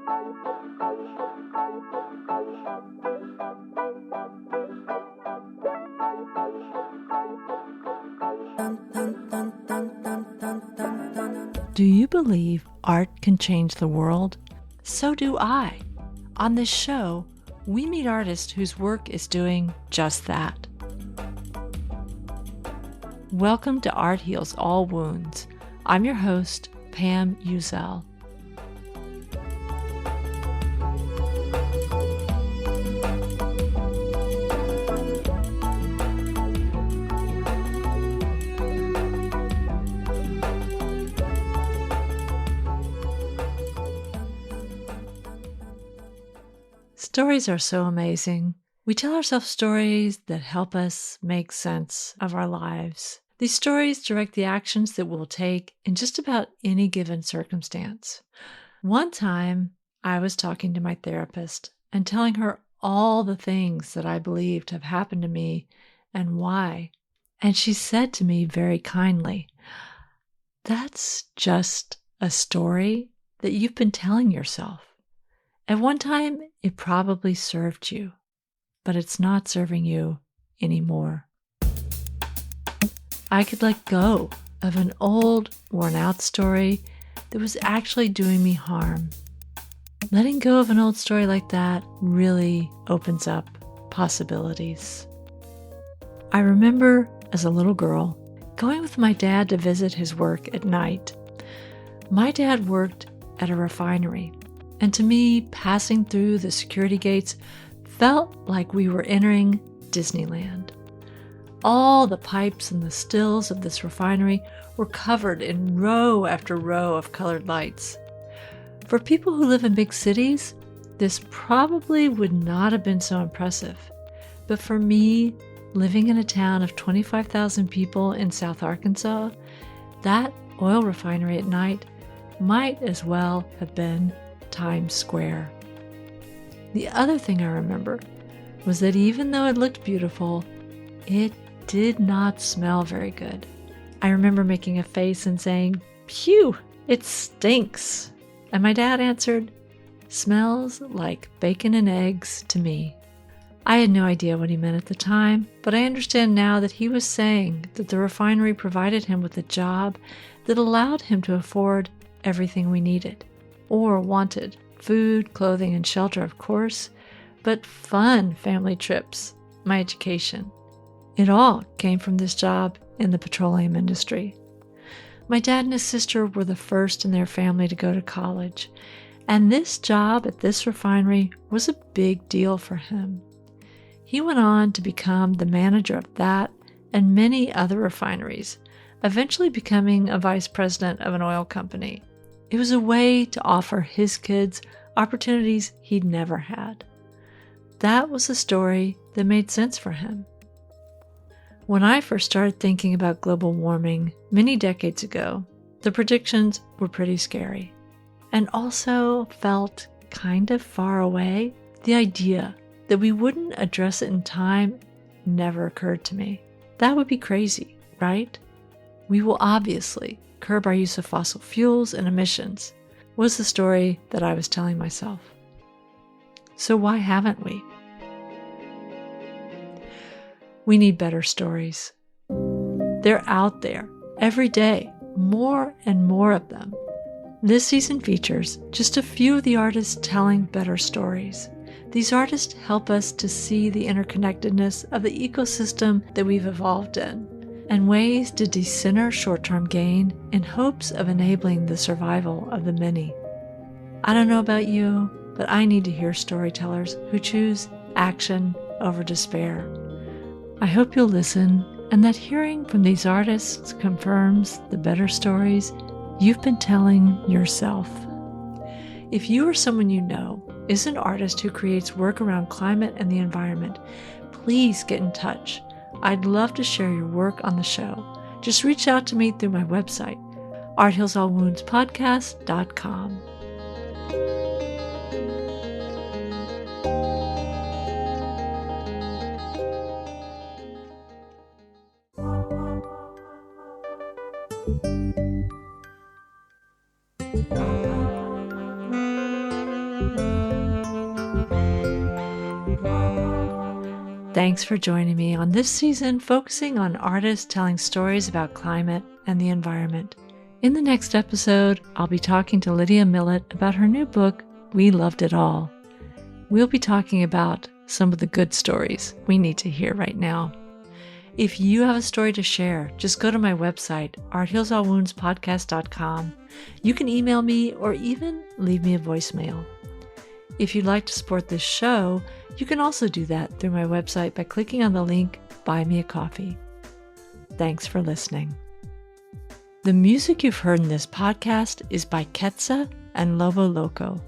Do you believe art can change the world? So do I. On this show, we meet artists whose work is doing just that. Welcome to Art Heals All Wounds. I'm your host, Pam Uzel. Stories are so amazing. We tell ourselves stories that help us make sense of our lives. These stories direct the actions that we'll take in just about any given circumstance. One time, I was talking to my therapist and telling her all the things that I believed have happened to me and why. And she said to me very kindly, "That's just a story that you've been telling yourself. At one time, it probably served you, but it's not serving you anymore." I could let go of an old, worn-out story that was actually doing me harm. Letting go of an old story like that really opens up possibilities. I remember, as a little girl, going with my dad to visit his work at night. My dad worked at a refinery, and to me, passing through the security gates felt like we were entering Disneyland. All the pipes and the stills of this refinery were covered in row after row of colored lights. For people who live in big cities, this probably would not have been so impressive. But for me, living in a town of 25,000 people in South Arkansas, that oil refinery at night might as well have been Times Square. The other thing I remember was that even though it looked beautiful, it did not smell very good. I remember making a face and saying, "Phew, it stinks." And my dad answered, "Smells like bacon and eggs to me." I had no idea what he meant at the time, but I understand now that he was saying that the refinery provided him with a job that allowed him to afford everything we needed or wanted. Food, clothing, and shelter, of course, but fun family trips, my education. It all came from this job in the petroleum industry. My dad and his sister were the first in their family to go to college, and this job at this refinery was a big deal for him. He went on to become the manager of that and many other refineries, eventually becoming a vice president of an oil company. It was a way to offer his kids opportunities he'd never had. That was a story that made sense for him. When I first started thinking about global warming many decades ago, the predictions were pretty scary and also felt kind of far away. The idea that we wouldn't address it in time never occurred to me. That would be crazy, right? We will obviously curb our use of fossil fuels and emissions, was the story that I was telling myself. So why haven't we? We need better stories. They're out there every day, more and more of them. This season features just a few of the artists telling better stories. These artists help us to see the interconnectedness of the ecosystem that we've evolved in, and ways to decenter short-term gain in hopes of enabling the survival of the many. I don't know about you, but I need to hear storytellers who choose action over despair. I hope you'll listen, and that hearing from these artists confirms the better stories you've been telling yourself. If you or someone you know is an artist who creates work around climate and the environment, please get in touch. I'd love to share your work on the show. Just reach out to me through my website, arthealsallwoundspodcast.com. Thanks for joining me on this season focusing on artists telling stories about climate and the environment. In the next episode, I'll be talking to Lydia Millett about her new book, We Loved It All. We'll be talking about some of the good stories we need to hear right now. If you have a story to share, just go to my website, arthealsallwoundspodcast.com. You can email me or even leave me a voicemail. If you'd like to support this show, you can also do that through my website by clicking on the link, Buy Me a Coffee. Thanks for listening. The music you've heard in this podcast is by Ketsa and Lobo Loco.